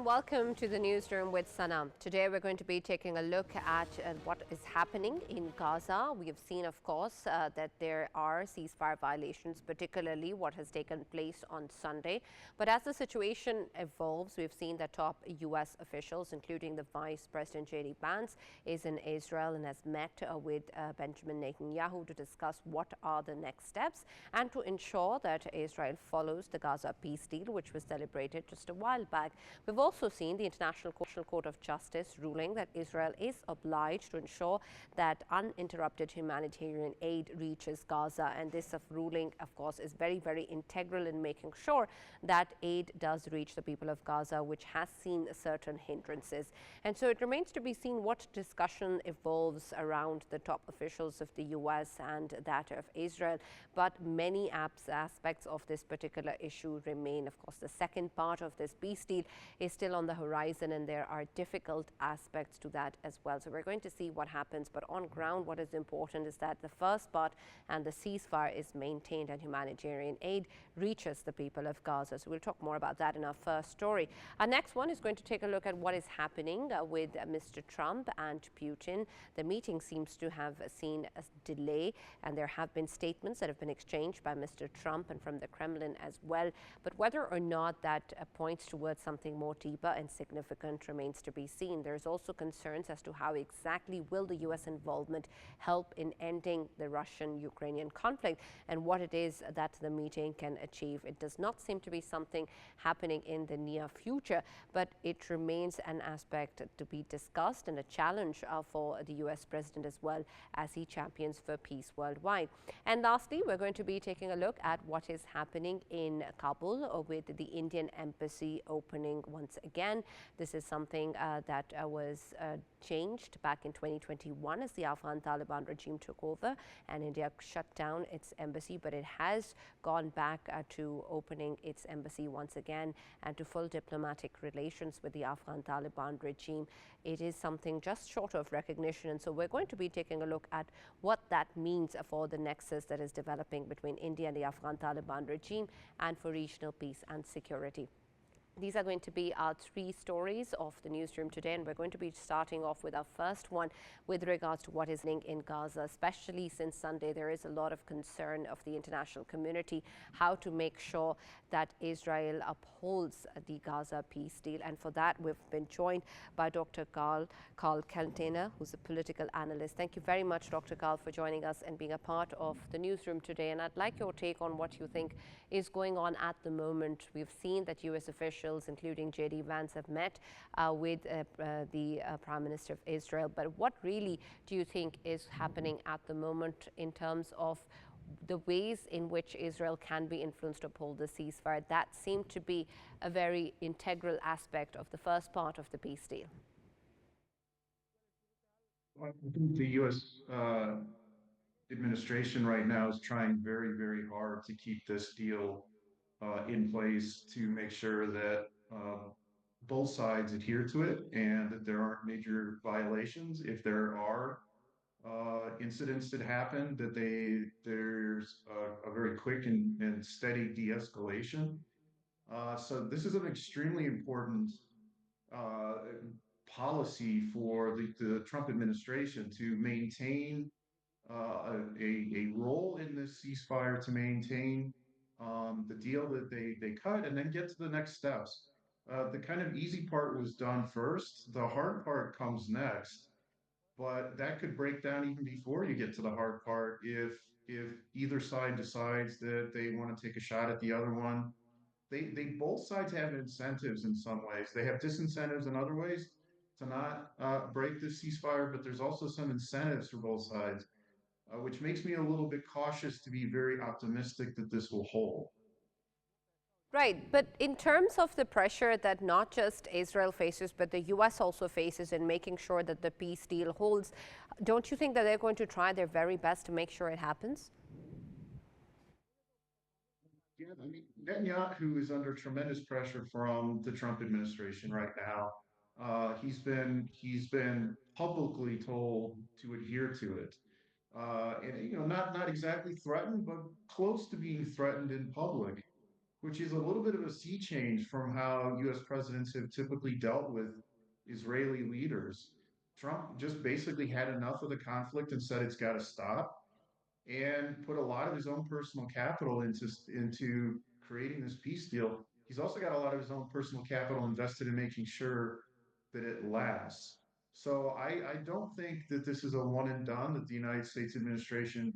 and welcome to the Newsroom with Sana. Today we're going to be taking a look at what is happening in Gaza. We have seen, of course, that there are ceasefire violations, particularly what has taken place on Sunday. But as the situation evolves, we've seen that top U.S. officials, including the Vice President J.D. Vance, is in Israel and has met with Benjamin Netanyahu to discuss what are the next steps and to ensure that Israel follows the Gaza peace deal, which was celebrated just a while back. We've also seen the International Court of Justice ruling that Israel is obliged to ensure that uninterrupted humanitarian aid reaches Gaza. And this ruling, of course, is very, very integral in making sure that aid does reach the people of Gaza, which has seen certain hindrances. And so it remains to be seen what discussion evolves around the top officials of the U.S. and that of Israel. But many aspects of this particular issue remain. Of course, the second part of this peace deal is still on the horizon, and there are difficult aspects to that as well. So we're going to see what happens. But on ground, what is important is that the first part and the ceasefire is maintained and humanitarian aid reaches the people of Gaza. So we'll talk more about that in our first story. Our next one is going to take a look at what is happening with Mr. Trump and Putin. The meeting seems to have seen a delay, and there have been statements that have been exchanged by Mr. Trump and from the Kremlin as well. But whether or not that points towards something more deeper and significant remains to be seen. There's also concerns as to how exactly will the U.S. involvement help in ending the Russian-Ukrainian conflict and what it is that the meeting can achieve. It does not seem to be something happening in the near future, but it remains an aspect to be discussed and a challenge for the U.S. president as well as he champions for peace worldwide. And lastly, we're going to be taking a look at what is happening in Kabul with the Indian embassy opening once again. This is something that was changed back in 2021 as the Afghan Taliban regime took over and India shut down its embassy, but it has gone back to opening its embassy once again and to full diplomatic relations with the Afghan Taliban regime. It is something just short of recognition, and so we're going to be taking a look at what that means for the nexus that is developing between India and the Afghan Taliban regime and for regional peace and security. These are going to be our three stories of the newsroom today, and we're going to be starting off with our first one with regards to what is happening in Gaza, especially since Sunday. There is a lot of concern of the international community how to make sure that Israel upholds the Gaza peace deal. And for that, we've been joined by Dr. Karl Kaltenthaler, who's a political analyst. Thank you very much, Dr. Karl, for joining us and being a part of the newsroom today. And I'd like your take on what you think is going on at the moment. We've seen that U.S. officials, including J.D. Vance, have met with the Prime Minister of Israel. But what really do you think is happening at the moment in terms of the ways in which Israel can be influenced to uphold the ceasefire? That seemed to be a very integral aspect of the first part of the peace deal. Well, I think the U.S. Administration right now is trying very, very hard to keep this deal in place to make sure that both sides adhere to it and that there aren't major violations. If there are incidents that happen, that there's a very quick and steady de-escalation. So this is an extremely important uh, policy for the Trump administration to maintain a role in this ceasefire, to maintain the deal that they cut, and then get to the next steps. The kind of easy part was done first. The hard part comes next, but that could break down even before you get to the hard part if either side decides that they want to take a shot at the other one. They both sides have incentives in some ways. They have disincentives in other ways to not break the ceasefire, but there's also some incentives for both sides, which makes me a little bit cautious to be very optimistic that this will hold. Right, but in terms of the pressure that not just Israel faces, but the U.S. also faces in making sure that the peace deal holds, don't you think that they're going to try their very best to make sure it happens? Yeah, I mean, Netanyahu is under tremendous pressure from the Trump administration right now. He's been publicly told to adhere to it, and not exactly threatened, but close to being threatened in public. which is a little bit of a sea change from how US presidents have typically dealt with Israeli leaders. Trump just basically had enough of the conflict and said it's got to stop and put a lot of his own personal capital into creating this peace deal. He's also got a lot of his own personal capital invested in making sure that it lasts. So I don't think that this is a one and done, that the United States administration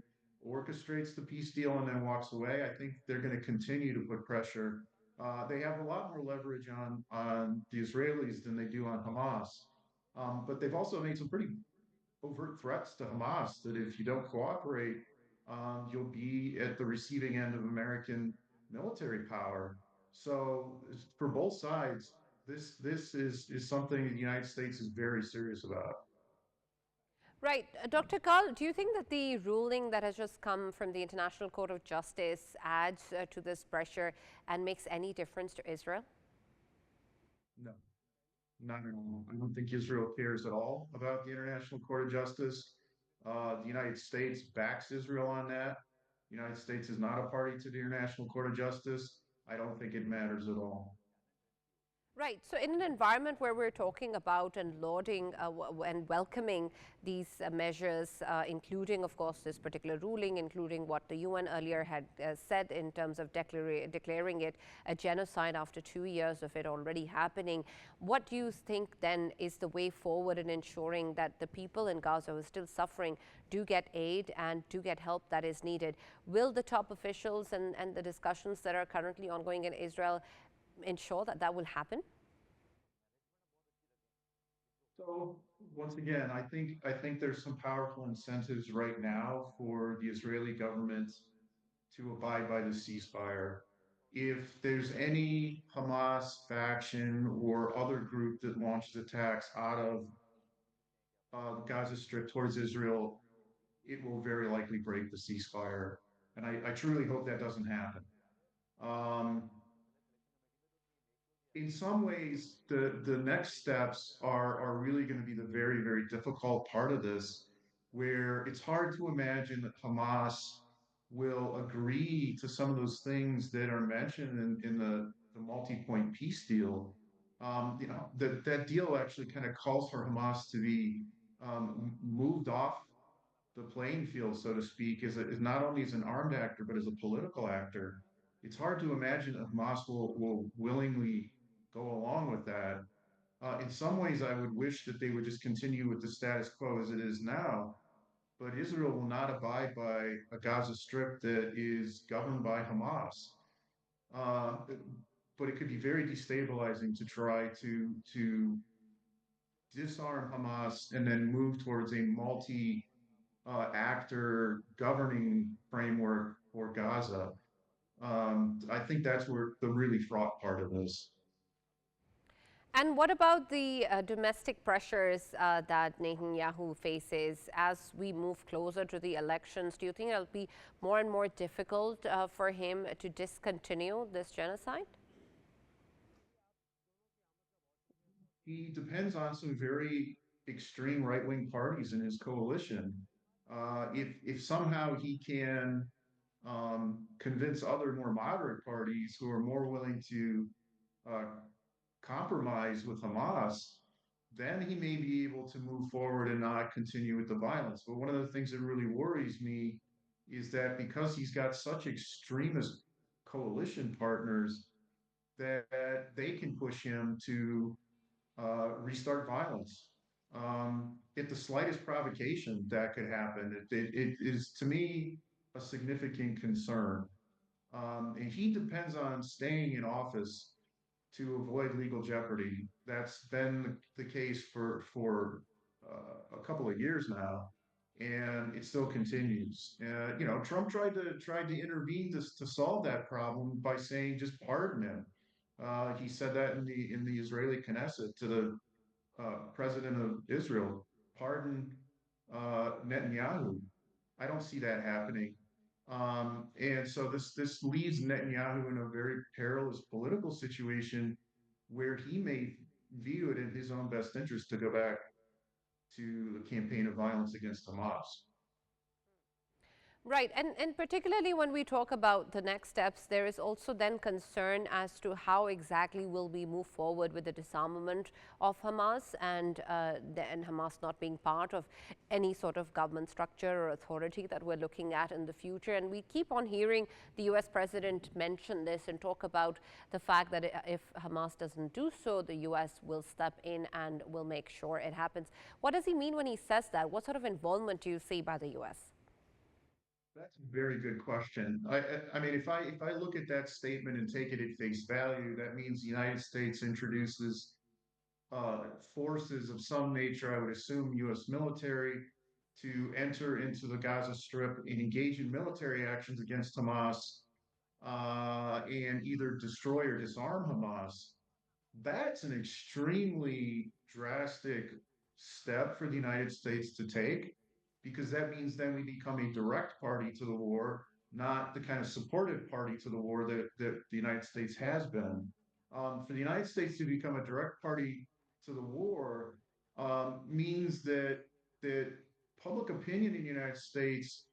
orchestrates the peace deal and then walks away. I think they're going to continue to put pressure. They have a lot more leverage on the Israelis than they do on Hamas. But they've also made some pretty overt threats to Hamas that if you don't cooperate, you'll be at the receiving end of American military power. So for both sides, this is something the United States is very serious about. Right. Dr. Karl, do you think that the ruling that has just come from the International Court of Justice adds to this pressure and makes any difference to Israel? No, not at all. I don't think Israel cares at all about the International Court of Justice. The United States backs Israel on that. The United States is not a party to the International Court of Justice. I don't think it matters at all. Right. So, in an environment where we're talking about and lauding and welcoming these measures, including, of course, this particular ruling, including what the UN earlier had said in terms of declaring it a genocide after 2 years of it already happening, what do you think then is the way forward in ensuring that the people in Gaza who are still suffering do get aid and do get help that is needed? Will the top officials and the discussions that are currently ongoing in Israel ensure that that will happen? So once again, I think there's some powerful incentives right now for the Israeli government to abide by the ceasefire. If there's any Hamas faction or other group that launches attacks out of the Gaza Strip towards Israel, it will very likely break the ceasefire. And I truly hope that doesn't happen. Um, in some ways, the next steps are really going to be the very difficult part of this, where it's hard to imagine that Hamas will agree to some of those things that are mentioned in the multi-point peace deal. That deal actually kind of calls for Hamas to be moved off the playing field, so to speak, is not only as an armed actor but as a political actor. It's hard to imagine that Hamas will willingly go along with that. In some ways, I would wish that they would just continue with the status quo as it is now. But Israel will not abide by a Gaza Strip that is governed by Hamas. Uh, but it could be very destabilizing to try to disarm Hamas and then move towards a multi actor governing framework for Gaza. I think that's where the really fraught part of this. And what about the domestic pressures that Netanyahu faces as we move closer to the elections? Do you think it'll be more and more difficult for him to discontinue this genocide? He depends on some very extreme right-wing parties in his coalition. If somehow he can convince other more moderate parties who are more willing to uh, compromise with Hamas, then he may be able to move forward and not continue with the violence. But one of the things that really worries me is that because he's got such extremist coalition partners, that they can push him to restart violence. At the slightest provocation, that could happen. It is, to me, a significant concern. And he depends on staying in office to avoid legal jeopardy. That's been the case for a couple of years now, and it still continues. Trump tried to intervene to solve that problem by saying just pardon him. He said that in the Israeli Knesset to the president of Israel, pardon Netanyahu. I don't see that happening. And so this leaves Netanyahu in a very perilous political situation where he may view it in his own best interest to go back to the campaign of violence against Hamas. Right, and particularly when we talk about the next steps, there is also then concern as to how exactly will we move forward with the disarmament of Hamas and Hamas not being part of any sort of government structure or authority that we're looking at in the future. And we keep on hearing the US president mention this and talk about the fact that if Hamas doesn't do so, the US will step in and will make sure it happens. What does he mean when he says that? What sort of involvement do you see by the US? That's a very good question. I mean, if I look at that statement and take it at face value, that means the United States introduces forces of some nature, I would assume U.S. military, to enter into the Gaza Strip and engage in military actions against Hamas and either destroy or disarm Hamas. That's an extremely drastic step for the United States to take because that means then we become a direct party to the war, not the kind of supportive party to the war that the United States has been. For the United States to become a direct party to the war means that public opinion in the United States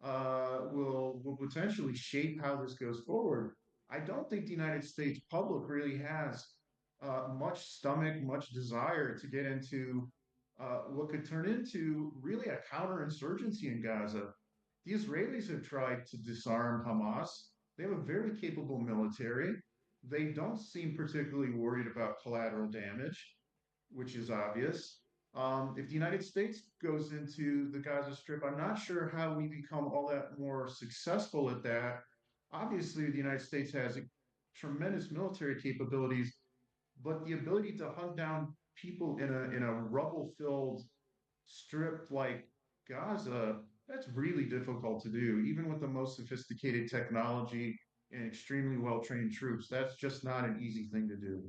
will potentially shape how this goes forward. I don't think the United States public really has much stomach, much desire to get into what could turn into really a counterinsurgency in Gaza. The Israelis have tried to disarm Hamas. They have a very capable military. They don't seem particularly worried about collateral damage, which is obvious. If the United States goes into the Gaza Strip, I'm not sure how we become all that more successful at that. Obviously, the United States has tremendous military capabilities, but the ability to hunt down people in a rubble-filled strip like Gaza, that's really difficult to do, even with the most sophisticated technology and extremely well-trained troops. That's just not an easy thing to do.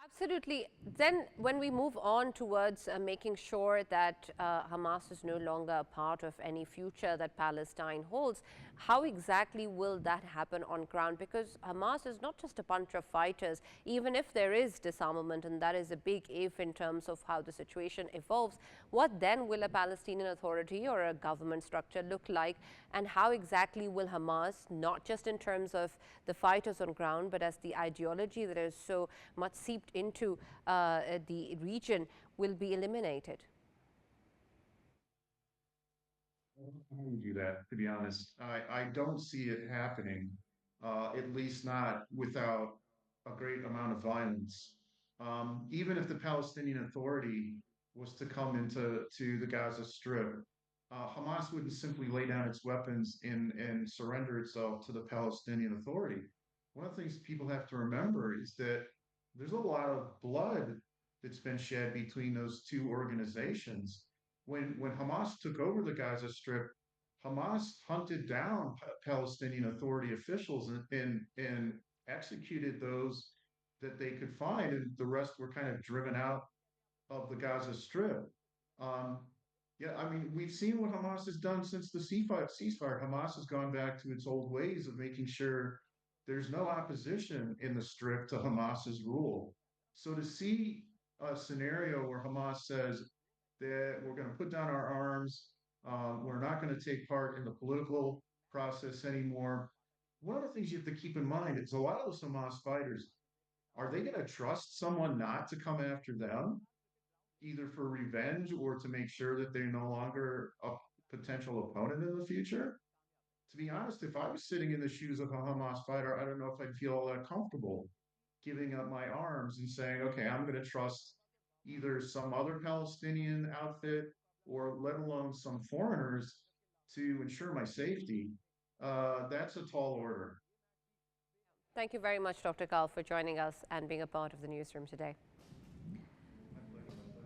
Absolutely. Then, when we move on towards making sure that Hamas is no longer a part of any future that Palestine holds, how exactly will that happen on ground? Because Hamas is not just a bunch of fighters, even if there is disarmament, and that is a big if in terms of how the situation evolves. What then will a Palestinian Authority or a government structure look like? And how exactly will Hamas, not just in terms of the fighters on ground, but as the ideology that is so much seeped into the region, will be eliminated? I wouldn't do that, to be honest. I don't see it happening, at least not without a great amount of violence. Even if the Palestinian Authority was to come into the Gaza Strip, Hamas wouldn't simply lay down its weapons and surrender itself to the Palestinian Authority. One of the things people have to remember is that there's a lot of blood that's been shed between those two organizations. When Hamas took over the Gaza Strip, Hamas hunted down Palestinian Authority officials and executed those that they could find, and the rest were kind of driven out of the Gaza Strip. Um, yeah, I mean, we've seen what Hamas has done since the ceasefire. Hamas has gone back to its old ways of making sure there's no opposition in the Strip to Hamas's rule. So to see a scenario where Hamas says that we're going to put down our arms, we're not going to take part in the political process anymore. One of the things you have to keep in mind is a lot of those Hamas fighters, are they going to trust someone not to come after them, either for revenge or to make sure that they're no longer a potential opponent in the future? To be honest, if I was sitting in the shoes of a Hamas fighter, I don't know if I'd feel all that comfortable giving up my arms and saying, okay, I'm going to trust either some other Palestinian outfit or let alone some foreigners to ensure my safety. That's a tall order. Thank you very much, Dr. Karl, for joining us and being a part of the newsroom today. My pleasure, my pleasure.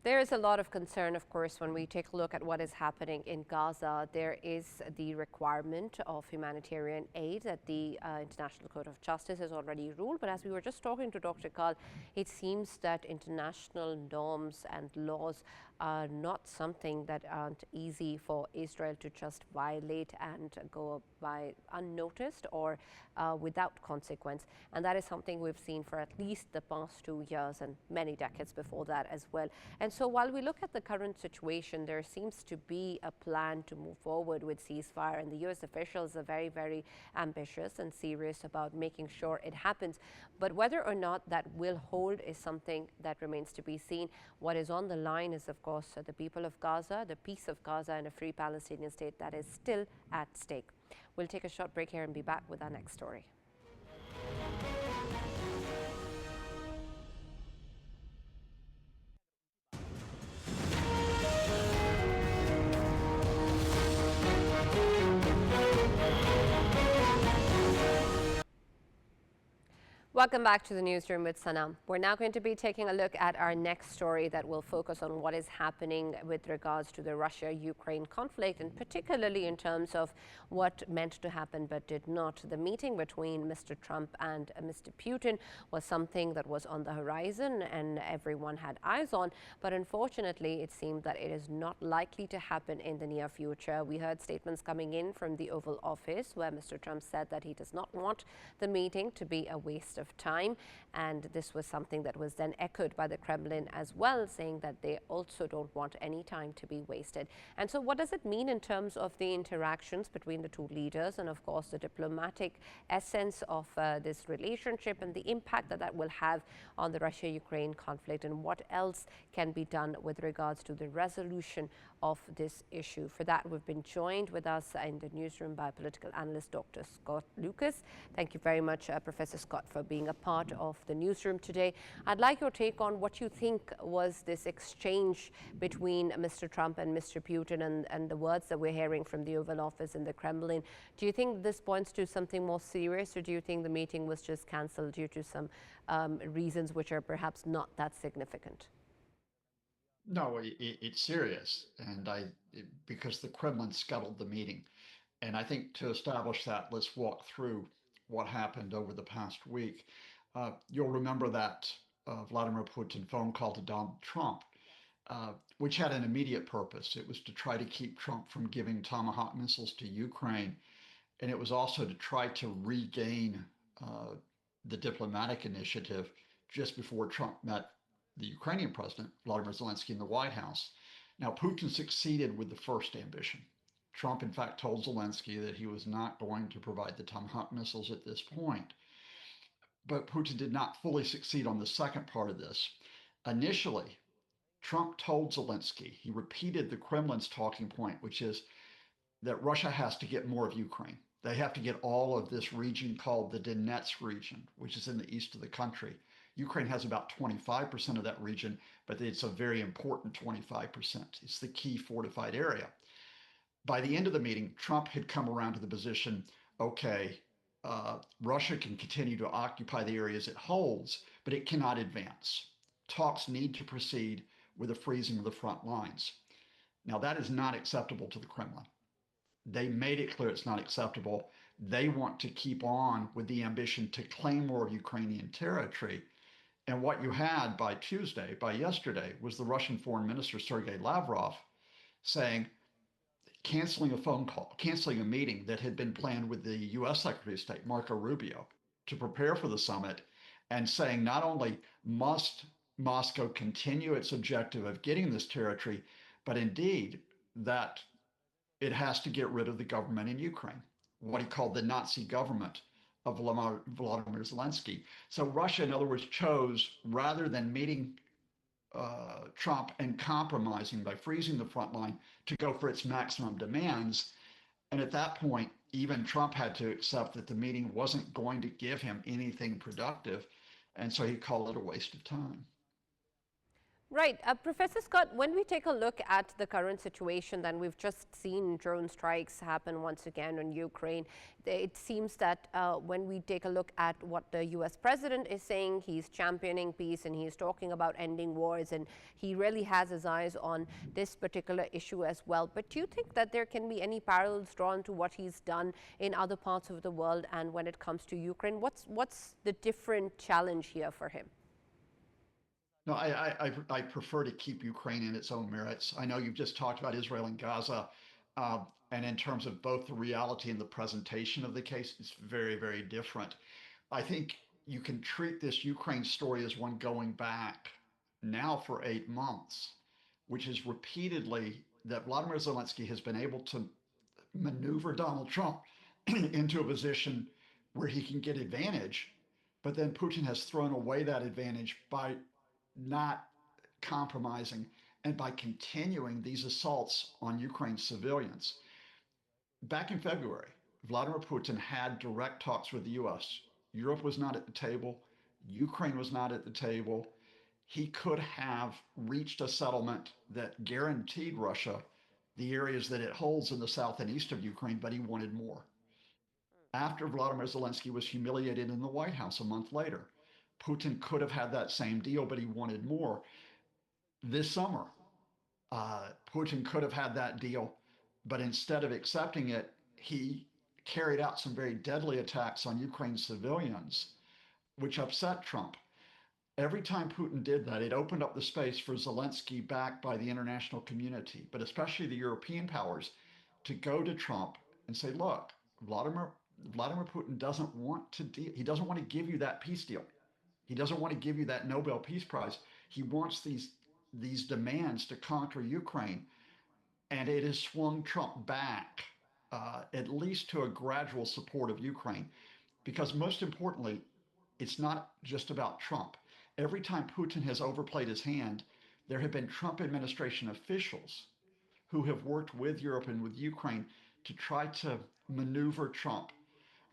There is a lot of concern, of course, when we take a look at what is happening in Gaza. There is the requirement of humanitarian aid that the International Court of Justice has already ruled. But as we were just talking to Dr. Karl, it seems that international norms and laws are not something that aren't easy for Israel to just violate and go by unnoticed or without consequence. And that is something we've seen for at least the past 2 years and many decades before that as well. And so while we look at the current situation, there seems to be a plan to move forward with ceasefire, and the U.S. officials are very, very ambitious and serious about making sure it happens. But whether or not that will hold is something that remains to be seen. What is on the line is, of course, the people of Gaza, the peace of Gaza, and a free Palestinian state that is still at stake. We'll take a short break here and be back with our next story. Welcome back to the newsroom with Sanam. We're now going to be taking a look at our next story that will focus on what is happening with regards to the Russia-Ukraine conflict, and particularly in terms of what meant to happen but did not. The meeting between Mr. Trump and Mr. Putin was something that was on the horizon and everyone had eyes on, but unfortunately it seemed that it is not likely to happen in the near future. We heard statements coming in from the Oval Office where Mr. Trump said that he does not want the meeting to be a waste of time, and this was something that was then echoed by the Kremlin as well, saying that they also don't want any time to be wasted. And so what does it mean in terms of the interactions between the two leaders and of course the diplomatic essence of this relationship and the impact that that will have on the Russia-Ukraine conflict, and what else can be done with regards to the resolution of this issue? For that, we've been joined with us in the newsroom by political analyst Dr. Scott Lucas. Thank you very much, Professor Scott, for being a part of the newsroom today. I'd like your take on what you think was this exchange between Mr. Trump and Mr. Putin, and the words that we're hearing from the Oval Office and the Kremlin. Do you think this points to something more serious, or do you think the meeting was just cancelled due to some reasons which are perhaps not that significant? No, it's serious, and because the Kremlin scuttled the meeting. And I think to establish that, let's walk through what happened over the past week. You'll remember that Vladimir Putin phone call to Donald Trump, which had an immediate purpose. It was to try to keep Trump from giving Tomahawk missiles to Ukraine, and it was also to try to regain the diplomatic initiative just before Trump met the Ukrainian president, Vladimir Zelensky, in the White House. Now, Putin succeeded with the first ambition. Trump, in fact, told Zelensky that he was not going to provide the Tomahawk missiles at this point. But Putin did not fully succeed on the second part of this. Initially, Trump told Zelensky, he repeated the Kremlin's talking point, which is that Russia has to get more of Ukraine. They have to get all of this region called the Donetsk region, which is in the east of the country. Ukraine has about 25% of that region, but it's a very important 25%. It's the key fortified area. By the end of the meeting, Trump had come around to the position, okay, Russia can continue to occupy the areas it holds, but it cannot advance. Talks need to proceed with a freezing of the front lines. Now, that is not acceptable to the Kremlin. They made it clear it's not acceptable. They want to keep on with the ambition to claim more of Ukrainian territory. And what you had by Tuesday, by yesterday, was the Russian Foreign Minister, Sergei Lavrov, saying, canceling a phone call, canceling a meeting that had been planned with the US Secretary of State, Marco Rubio, to prepare for the summit, and saying not only must Moscow continue its objective of getting this territory, but indeed that it has to get rid of the government in Ukraine, what he called the Nazi government of Vladimir Zelensky. So Russia, in other words, chose, rather than meeting Trump and compromising by freezing the front line, to go for its maximum demands. And at that point, even Trump had to accept that the meeting wasn't going to give him anything productive. And so he called it a waste of time. Right. Professor Scott, when we take a look at the current situation, then we've just seen drone strikes happen once again on Ukraine. It seems that when we take a look at what the US president is saying, he's championing peace and he's talking about ending wars, and he really has his eyes on this particular issue as well. But do you think that there can be any parallels drawn to what he's done in other parts of the world, and when it comes to Ukraine, what's the different challenge here for him? No, I prefer to keep Ukraine in its own merits. I know you've just talked about Israel and Gaza, and in terms of both the reality and the presentation of the case, it's very, very different. I think you can treat this Ukraine story as one going back now for 8 months. which is repeatedly that Vladimir Zelensky has been able to maneuver Donald Trump into a position where he can get advantage, but then Putin has thrown away that advantage by not compromising and by continuing these assaults on Ukraine's civilians. Back in February, Vladimir Putin had direct talks with the US. Europe was not at the table, Ukraine was not at the table. He could have reached a settlement that guaranteed Russia the areas that it holds in the south and east of Ukraine, but he wanted more. After Vladimir Zelensky was humiliated in the White House a month later, Putin could have had that same deal, but he wanted more. This summer, Putin could have had that deal, but instead of accepting it, he carried out some very deadly attacks on Ukraine's civilians, which upset Trump. Every time Putin did that, it opened up the space for Zelensky, backed by the international community, but especially the European powers, to go to Trump and say, look, Vladimir Putin doesn't want to he doesn't want to give you that peace deal. He doesn't want to give you that Nobel Peace Prize. He wants these demands to conquer Ukraine, and it has swung Trump back, at least to a gradual support of Ukraine. Because most importantly, it's not just about Trump. Every time Putin has overplayed his hand, there have been Trump administration officials who have worked with Europe and with Ukraine to try to maneuver Trump.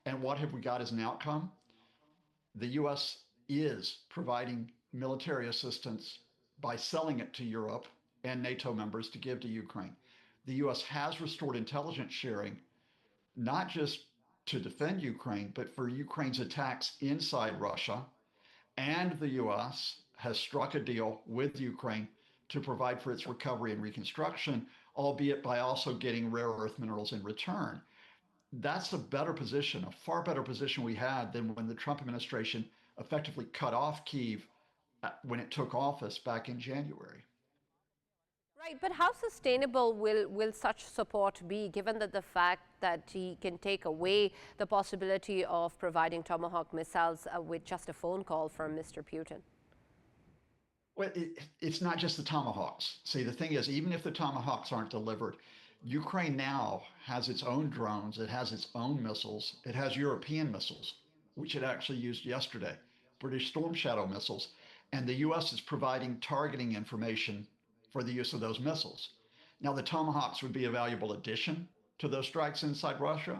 And what have we got as an outcome? The US is providing military assistance by selling it to Europe and NATO members to give to Ukraine. The US has restored intelligence sharing, not just to defend Ukraine, but for Ukraine's attacks inside Russia. And the US has struck a deal with Ukraine to provide for its recovery and reconstruction, albeit by also getting rare earth minerals in return. That's a better position, a far better position we had than when the Trump administration effectively cut off Kyiv when it took office back in January. Right, but how sustainable will such support be, given that the fact that he can take away the possibility of providing Tomahawk missiles with just a phone call from Mr. Putin? Well, it's not just the Tomahawks. See, the thing is, even if the Tomahawks aren't delivered, Ukraine now has its own drones, it has its own missiles, it has European missiles, which it actually used yesterday, British Storm Shadow missiles, and the US is providing targeting information for the use of those missiles. Now, the Tomahawks would be a valuable addition to those strikes inside Russia,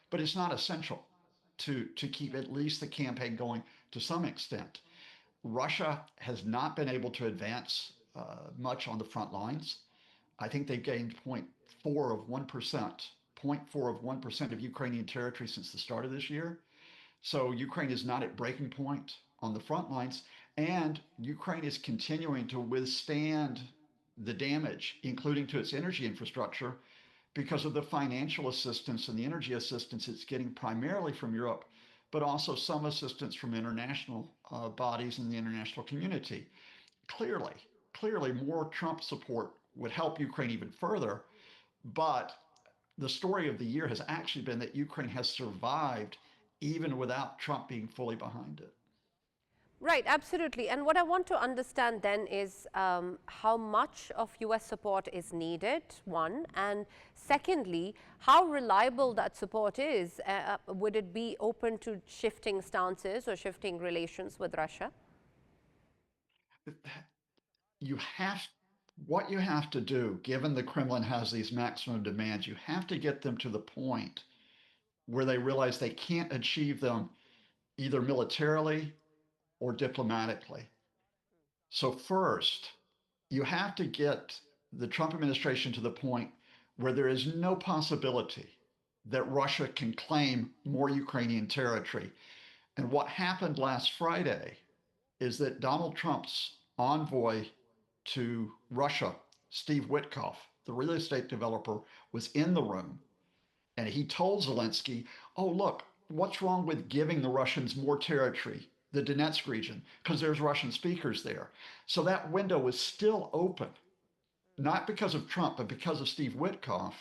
but it's not essential to keep at least the campaign going to some extent. Russia has not been able to advance much on the front lines. I think they've gained 0.4 of 1% of Ukrainian territory since the start of this year. So Ukraine is not at breaking point on the front lines, and Ukraine is continuing to withstand the damage, including to its energy infrastructure, because of the financial assistance and the energy assistance it's getting primarily from Europe, but also some assistance from international bodies in the international community. Clearly, more Trump support would help Ukraine even further, but the story of the year has actually been that Ukraine has survived even without Trump being fully behind it. Right, absolutely. And what I want to understand then is how much of US support is needed, one, and secondly, how reliable that support is. Would it be open to shifting stances or shifting relations with Russia? You have What you have to do, given the Kremlin has these maximum demands, you have to get them to the point where they realize they can't achieve them either militarily or diplomatically. So first, you have to get the Trump administration to the point where there is no possibility that Russia can claim more Ukrainian territory. And what happened last Friday is that Donald Trump's envoy to Russia, Steve Witkoff, the real estate developer, was in the room. And he told Zelensky, oh, look, what's wrong with giving the Russians more territory, the Donetsk region, because there's Russian speakers there. So that window was still open, not because of Trump, but because of Steve Witkoff,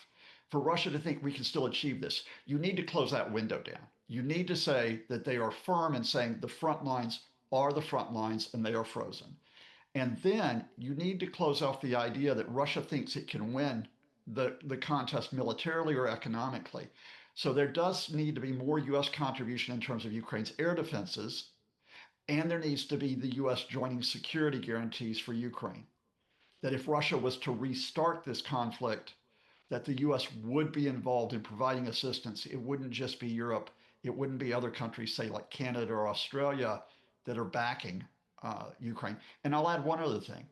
for Russia to think we can still achieve this. You need to close that window down. You need to say that they are firm in saying the front lines are the front lines and they are frozen. And then you need to close off the idea that Russia thinks it can win the contest militarily or economically. So there does need to be more U.S. contribution in terms of Ukraine's air defenses, and there needs to be the U.S. joining security guarantees for Ukraine. That if Russia was to restart this conflict, that the U.S. would be involved in providing assistance. It wouldn't just be Europe. It wouldn't be other countries, say like Canada or Australia, that are backing Ukraine. And I'll add one other thing.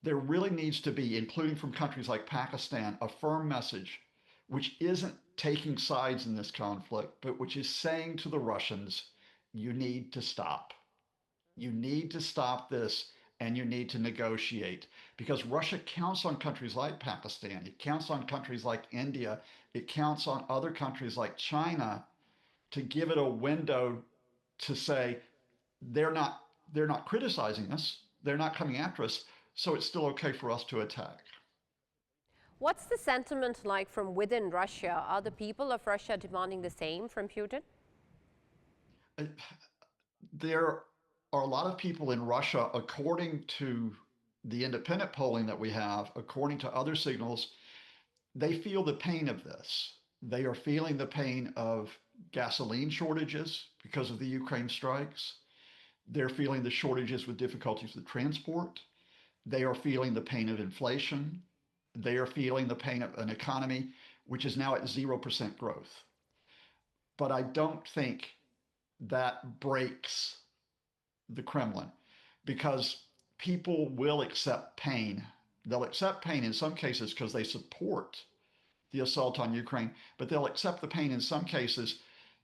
There really needs to be, including from countries like Pakistan, a firm message which isn't taking sides in this conflict, but which is saying to the Russians, you need to stop. You need to stop this and you need to negotiate because Russia counts on countries like Pakistan, it counts on countries like India, it counts on other countries like China to give it a window to say they're not criticizing us, they're not coming after us, so it's still okay for us to attack. What's the sentiment like from within Russia? Are the people of Russia demanding the same from Putin? There are a lot of people in Russia, according to the independent polling that we have, according to other signals, they feel the pain of this. They are feeling the pain of gasoline shortages because of the Ukraine strikes. They're feeling the shortages with difficulties with transport. They are feeling the pain of inflation. They are feeling the pain of an economy which is now at 0% growth. But I don't think that breaks the Kremlin because people will accept pain. They'll accept pain in some cases because they support the assault on Ukraine, but they'll accept the pain in some cases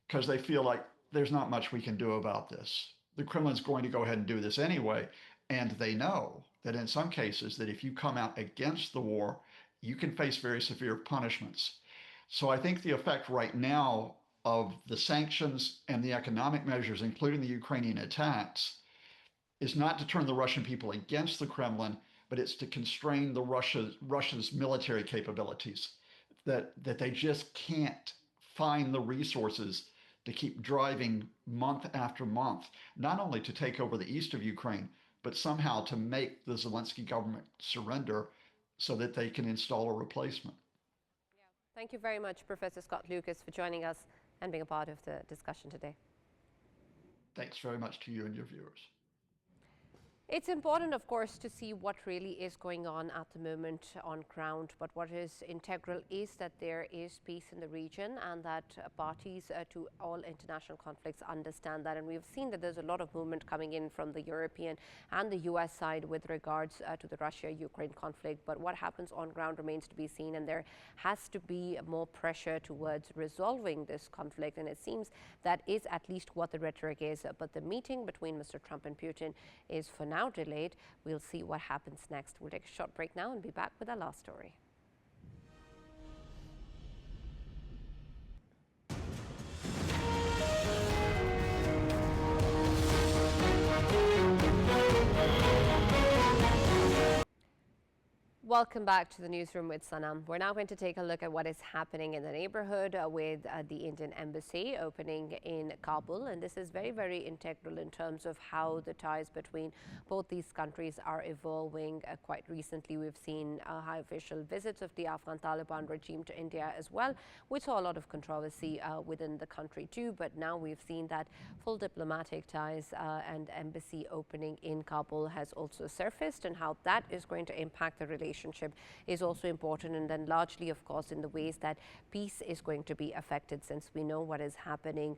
because they feel like there's not much we can do about this. The Kremlin's going to go ahead and do this anyway, and they know that in some cases that if you come out against the war, you can face very severe punishments. So I think the effect right now of the sanctions and the economic measures, including the Ukrainian attacks, is not to turn the Russian people against the Kremlin, but it's to constrain Russia's military capabilities. That they just can't find the resources to keep driving month after month, not only to take over the east of Ukraine, but somehow to make the Zelensky government surrender so that they can install a replacement. Thank you very much, Professor Scott Lucas, for joining us and being a part of the discussion today. Thanks very much to you and your viewers. It's important, of course, to see what really is going on at the moment on ground. But what is integral is that there is peace in the region and that parties to all international conflicts understand that. And we've seen that there's a lot of movement coming in from the European and the US side with regards to the Russia-Ukraine conflict. But what happens on ground remains to be seen. And there has to be more pressure towards resolving this conflict. And it seems that is at least what the rhetoric is. But the meeting between Mr. Trump and Putin is for now delayed. We'll see what happens next. We'll take a short break now and be back with our last story. Welcome back to the newsroom with Sanam. We're now going to take a look at what is happening in the neighborhood with the Indian embassy opening in Kabul. And this is very, very integral in terms of how the ties between both these countries are evolving. Quite recently, we've seen high official visits of the Afghan Taliban regime to India as well, which saw a lot of controversy within the country too. But now we've seen that full diplomatic ties and embassy opening in Kabul has also surfaced, and how that is going to impact the relationship is also important. And then largely, of course, in the ways that peace is going to be affected, since we know what is happening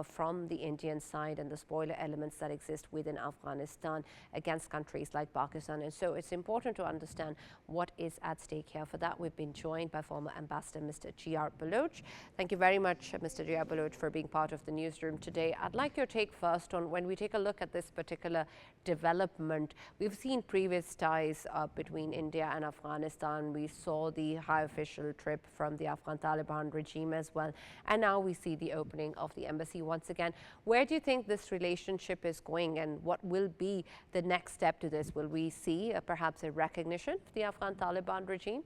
from the Indian side and the spoiler elements that exist within Afghanistan against countries like Pakistan. And so it's important to understand what is at stake here. For that, we've been joined by former Ambassador Mr. G.R. Baluch. Thank you very much, Mr. G.R. Baluch, for being part of the newsroom today. I'd like your take first on when we take a look at this particular development. We've seen previous ties between India and Afghanistan. We saw the high official trip from the Afghan Taliban regime as well. And now we see the opening of the embassy once again. Where do you think this relationship is going, and what will be the next step to this? Will we see perhaps a recognition of the Afghan Taliban regime?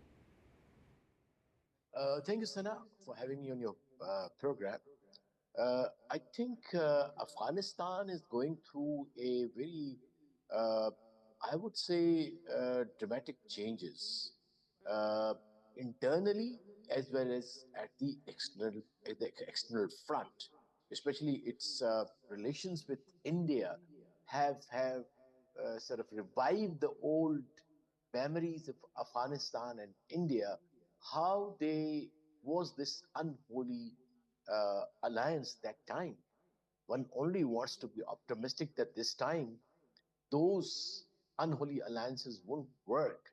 Thank you, Sana, for having me on your program. I think Afghanistan is going through a very I would say dramatic changes uh, internally as well as at the external front, especially its relations with India have sort of revived the old memories of Afghanistan and India, how they was this unholy alliance that time. One only wants to be optimistic that this time those unholy alliances won't work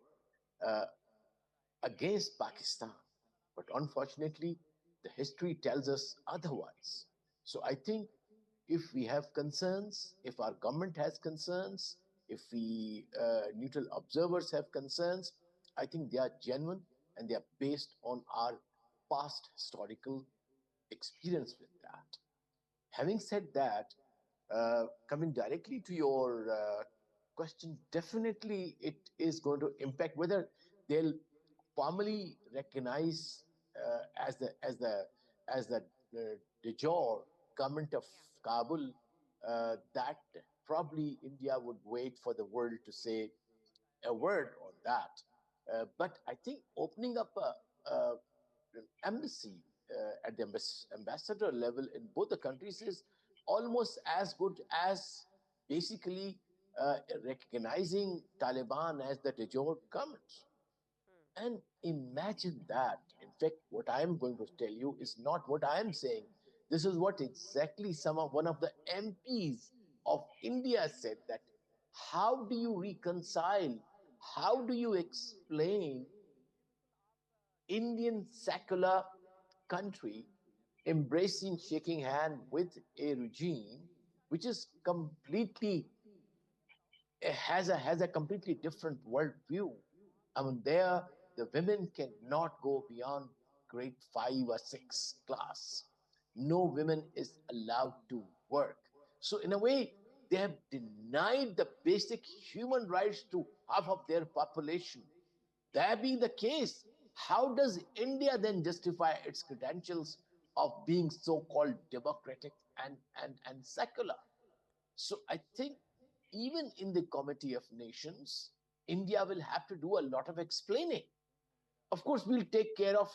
uh, against Pakistan. But unfortunately, the history tells us otherwise. So I think if we have concerns, if our government has concerns, if we neutral observers have concerns, I think they are genuine and they are based on our past historical experience with that. Having said that, coming directly to your question, definitely it is going to impact whether they'll formally recognize as the de jure government of Kabul. That probably India would wait for the world to say a word on that. But I think opening up an embassy at the ambassador level in both the countries is almost as good as basically recognizing Taliban as the de jure government. And imagine that. In fact, what I am going to tell you is not what I am saying. This is what exactly one of the MPs of India said, that how do you reconcile, how do you explain Indian secular country embracing, shaking hand with a regime which is completely has a completely different worldview. I mean, there the women cannot go beyond grade 5 or 6 class. No women is allowed to work. So in a way, they have denied the basic human rights to half of their population. That being the case, how does India then justify its credentials of being so-called democratic and secular? So I think even in the Committee of Nations, India will have to do a lot of explaining. Of course, we'll take care of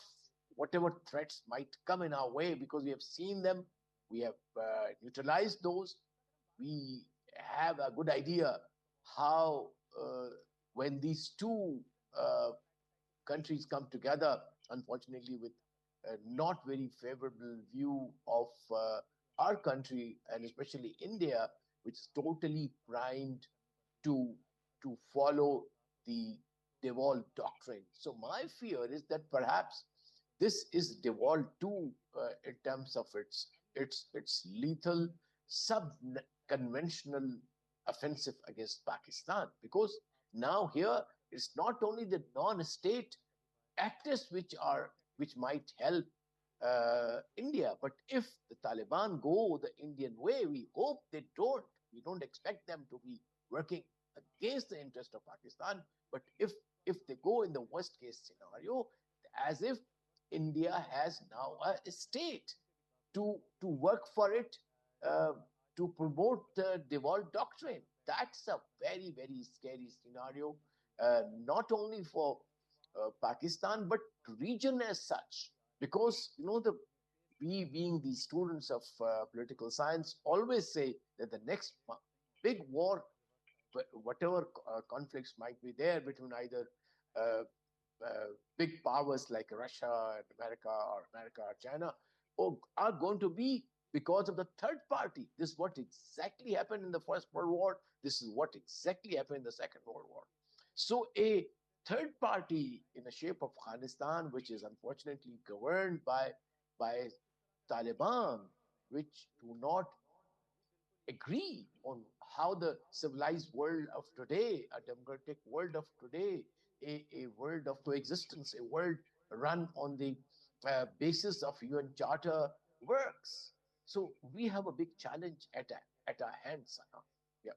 whatever threats might come in our way because we have seen them, we have neutralized those, we have a good idea how when these two uh, countries come together, unfortunately, with a not very favorable view of our country and especially India, which is totally primed to follow the de Gaulle doctrine. So my fear is that perhaps this is de Gaulle too, in terms of its lethal sub-conventional offensive against Pakistan, because now here it's not only the non-state actors which might help India. But if the Taliban go the Indian way, we hope they don't. We don't expect them to be working against the interest of Pakistan. But if they go in the worst case scenario, as if India has now a state to work for it, uh, to promote the devolved doctrine. That's a very very scary scenario, not only for Pakistan but region as such. Because the we being the students of political science always say that the next big war, whatever conflicts might be there between either uh, big powers like Russia and America, or America or China, are going to be because of the third party. This is what exactly happened in the First World War. This is what exactly happened in the Second World War. So a third party in the shape of Afghanistan, which is unfortunately governed by Taliban, which do not agree on how the civilized world of today, a democratic world of today, a world of coexistence, a world run on the basis of UN Charter works. So we have a big challenge at our hands. Yeah.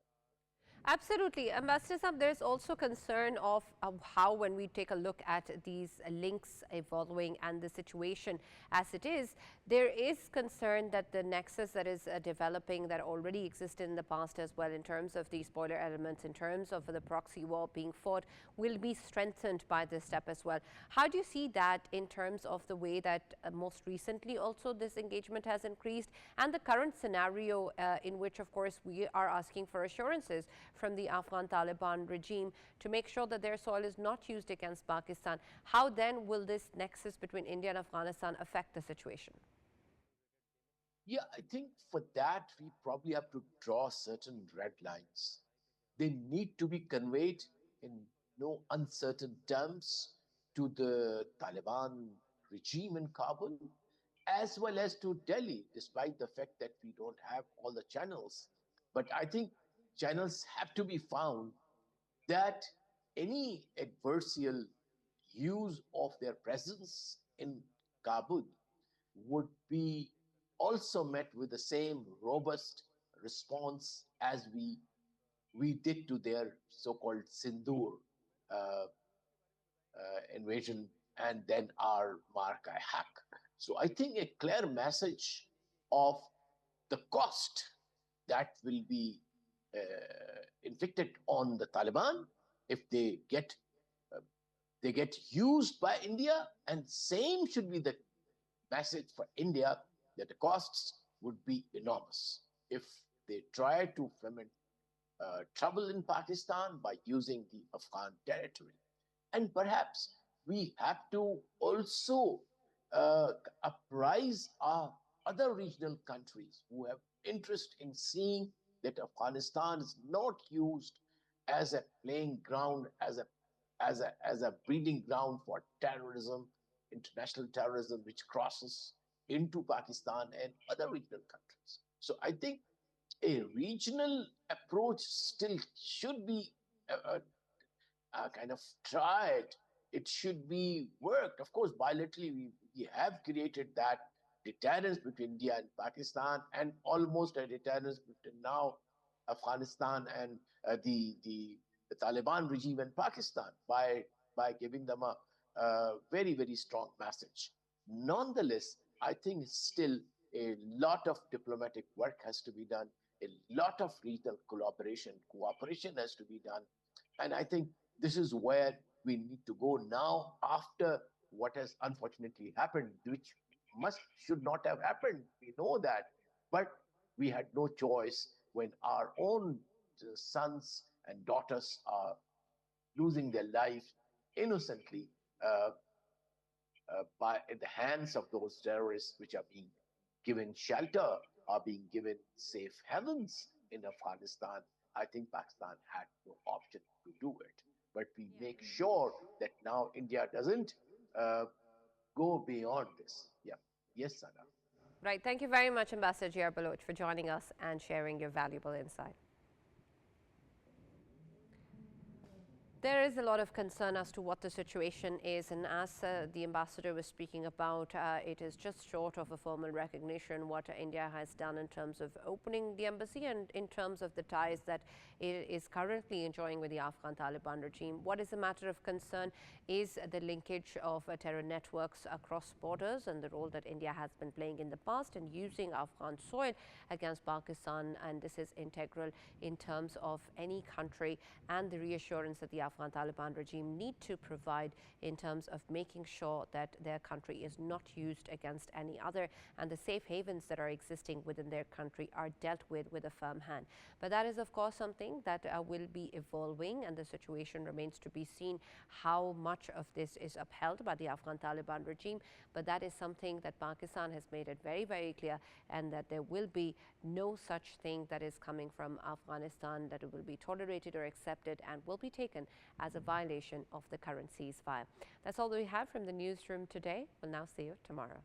Absolutely. Ambassador Saab, there's also concern of how, when we take a look at these links evolving and the situation as it is, there is concern that the nexus that is developing, that already existed in the past as well, in terms of the spoiler elements, in terms of the proxy war being fought, will be strengthened by this step as well. How do you see that in terms of the way that most recently also this engagement has increased, and the current scenario in which, of course, we are asking for assurances from the Afghan Taliban regime to make sure that their soil is not used against Pakistan? How then will this nexus between India and Afghanistan affect the situation? Yeah, I think for that, we probably have to draw certain red lines. They need to be conveyed in no uncertain terms to the Taliban regime in Kabul, as well as to Delhi, despite the fact that we don't have all the channels. But I think channels have to be found that any adversarial use of their presence in Kabul would be also met with the same robust response as we did to their so-called Sindoor uh, invasion and then our Mark I hack. So I think a clear message of the cost that will be inflicted on the Taliban if uh, they get used by India, and same should be the message for India that the costs would be enormous if they try to foment trouble in Pakistan by using the Afghan territory. And perhaps we have to also apprise our other regional countries who have interest in seeing that Afghanistan is not used as a playing ground, as a breeding ground for terrorism, international terrorism, which crosses into Pakistan and other regional countries. So I think a regional approach still should be kind of tried. It should be worked. Of course, bilaterally, we have created that deterrence between India and Pakistan, and almost a deterrence between now Afghanistan and the Taliban regime in Pakistan by giving them a very, very strong message. Nonetheless, I think still a lot of diplomatic work has to be done, a lot of regional cooperation has to be done. And I think this is where we need to go now after what has unfortunately happened, which should not have happened. We know that. But we had no choice when our own sons and daughters are losing their lives innocently by in the hands of those terrorists, which are being given shelter, are being given safe havens in Afghanistan. I think Pakistan had no option to do it. But we make sure that now India doesn't go beyond this. Yeah. Yes, Sana. Right. Thank you very much, Ambassador Baluch, for joining us and sharing your valuable insight. There is a lot of concern as to what the situation is, and as the ambassador was speaking about, it is just short of a formal recognition what India has done in terms of opening the embassy and in terms of the ties that it is currently enjoying with the Afghan Taliban regime. What is a matter of concern is the linkage of terror networks across borders and the role that India has been playing in the past and using Afghan soil against Pakistan, and this is integral in terms of any country and the reassurance that the Afghan Taliban regime need to provide in terms of making sure that their country is not used against any other, and the safe havens that are existing within their country are dealt with a firm hand. But that is, of course, something that will be evolving, and the situation remains to be seen how much of this is upheld by the Afghan Taliban regime. But that is something that Pakistan has made it very, very clear, and that there will be no such thing that is coming from Afghanistan that it will be tolerated or accepted and will be taken as a violation of the current ceasefire. That's all that we have from the newsroom today. We'll now see you tomorrow.